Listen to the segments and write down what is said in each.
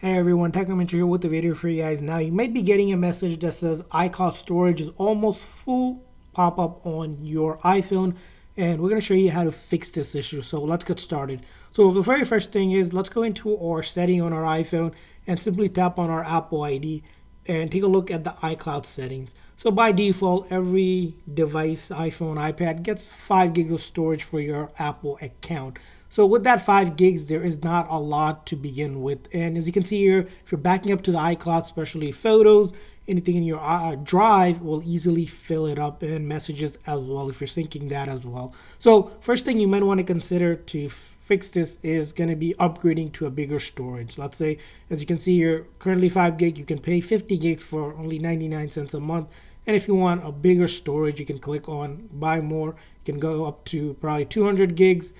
Hey everyone, Technomentary here with the video for you guys. Now you might be getting a message that says iCloud storage is almost full pop up on your iPhone, and we're going to show you how to fix this issue. So let's get started. So the very first thing is let's go into our setting on our iPhone and simply tap on our Apple ID and take a look at the iCloud settings. So by default, every device, iPhone, iPad, gets 5 gigs of storage for your Apple account. So with that 5 gigs, there is not a lot to begin with. And as you can see here, if you're backing up to the iCloud, especially photos, anything in your drive will easily fill it up, and messages as well if you're syncing that as well. So first thing you might want to consider to fix this is going to be upgrading to a bigger storage. Let's say, as you can see here, currently 5 gig, you can pay 50 gigs for only 99 cents a month. And if you want a bigger storage, you can click on buy more. You can go up to probably 200 gigs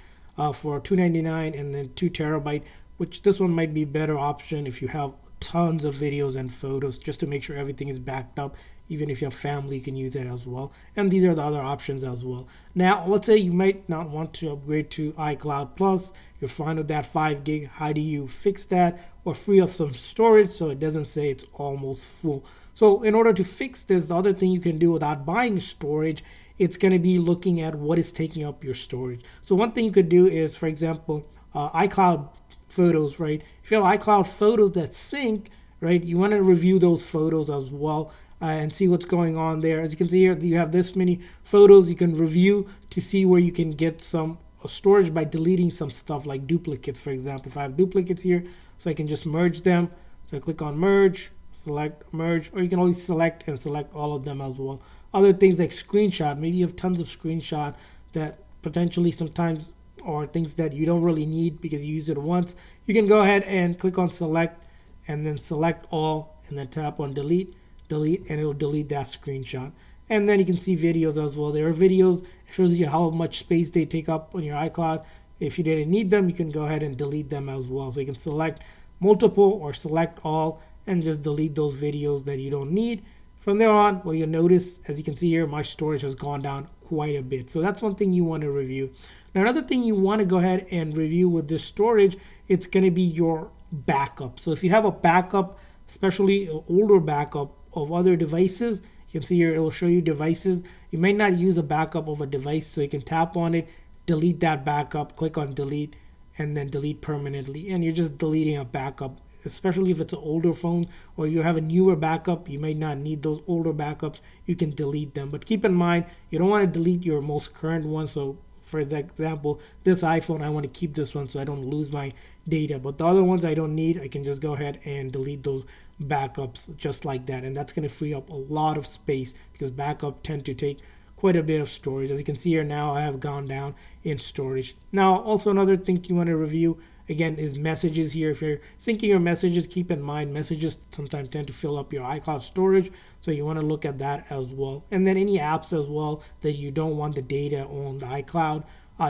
for $2.99, and then 2 terabyte, which this one might be a better option if you have tons of videos and photos, just to make sure everything is backed up. Even if you have family, you can use it as well. And these are the other options as well. Now, let's say you might not want to upgrade to iCloud Plus. You're fine with that 5 gig. How do you fix that or free up some storage so it doesn't say it's almost full? So in order to fix this, the other thing you can do without buying storage, it's going to be looking at what is taking up your storage. So one thing you could do is, for example, iCloud photos, right? If you have iCloud photos that sync, right, you want to review those photos as well and see what's going on there. As you can see here, you have this many photos you can review to see where you can get some storage by deleting some stuff like duplicates, for example. If I have duplicates here, so I can just merge them. So I click on merge, select merge, or you can always select and select all of them as well. Other things like screenshot, maybe you have tons of screenshot that potentially sometimes or things that you don't really need because you use it once. You can go ahead and click on select and then select all and then tap on delete, and it'll delete that screenshot. And then you can see videos as well. There are videos, it shows you how much space they take up on your iCloud. If you didn't need them, you can go ahead and delete them as well. So you can select multiple or select all and just delete those videos that you don't need. From there on, what you'll notice, as you can see here, my storage has gone down quite a bit. So that's one thing you want to review. Now, another thing you want to go ahead and review with this storage, it's going to be your backup. So if you have a backup, especially an older backup of other devices, you can see here, it will show you devices. You may not use a backup of a device, so you can tap on it, delete that backup, click on delete, and then delete permanently. And you're just deleting a backup. Especially if it's an older phone or you have a newer backup, you may not need those older backups. You can delete them. But keep in mind, you don't want to delete your most current one. So for example, this iPhone, I want to keep this one so I don't lose my data. But the other ones I don't need, I can just go ahead and delete those backups just like that. And that's going to free up a lot of space because backup tend to take quite a bit of storage. As you can see here now, I have gone down in storage. Now, also another thing you want to review again is messages here. If you're syncing your messages, keep in mind messages sometimes tend to fill up your iCloud storage, so you want to look at that as well. And then any apps as well that you don't want the data on the iCloud,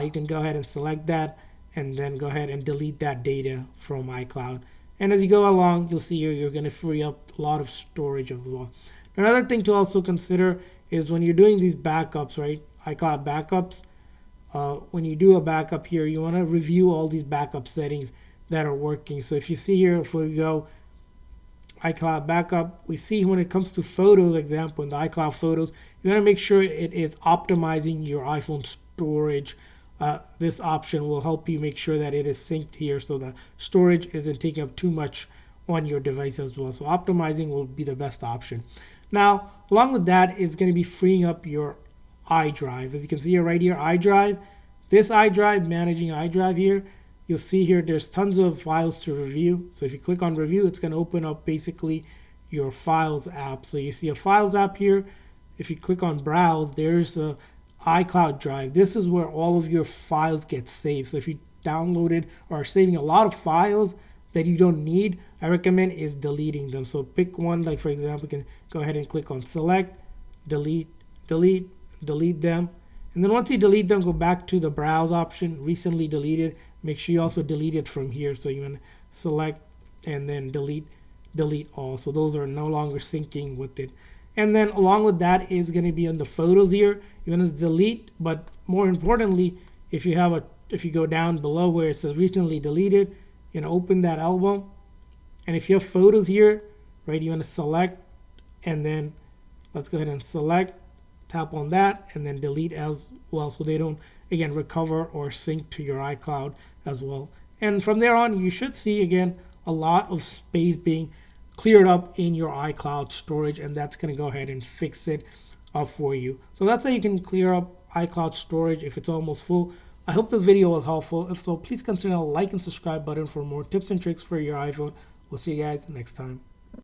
you can go ahead and select that and then go ahead and delete that data from iCloud. And as you go along, you'll see here you're going to free up a lot of storage as well. Another thing to also consider is when you're doing these backups, right, iCloud backups, when you do a backup here, you want to review all these backup settings that are working. So if you see here, if we go iCloud backup, we see when it comes to photos, example, in the iCloud photos, you want to make sure it is optimizing your iPhone storage. This option will help you make sure that it is synced here so the storage isn't taking up too much on your device as well. So optimizing will be the best option. Now, along with that is going to be freeing up your iDrive. As you can see here, right here, iDrive. This iDrive, managing iDrive here, you'll see here there's tons of files to review. So if you click on review, it's going to open up basically your files app. So you see a files app here. If you click on browse, there's a iCloud drive. This is where all of your files get saved. So if you downloaded or are saving a lot of files that you don't need, I recommend is deleting them. So pick one, like for example, you can go ahead and click on select, delete them. And then once you delete them, go back to the browse option, recently deleted. Make sure you also delete it from here. So you want to select and then delete all. So those are no longer syncing with it. And then along with that is going to be on the photos here. You want to delete, but more importantly, if you go down below where it says recently deleted, you know, open that album And if you have photos here, right, you want to select, and then let's go ahead and select, tap on that, and then delete as well, so they don't, again, recover or sync to your iCloud as well. And from there on, you should see, again, a lot of space being cleared up in your iCloud storage, and that's going to go ahead and fix it up for you. So that's how you can clear up iCloud storage if it's almost full. I hope this video was helpful. If so, please consider a like and subscribe button for more tips and tricks for your iPhone. We'll see you guys next time.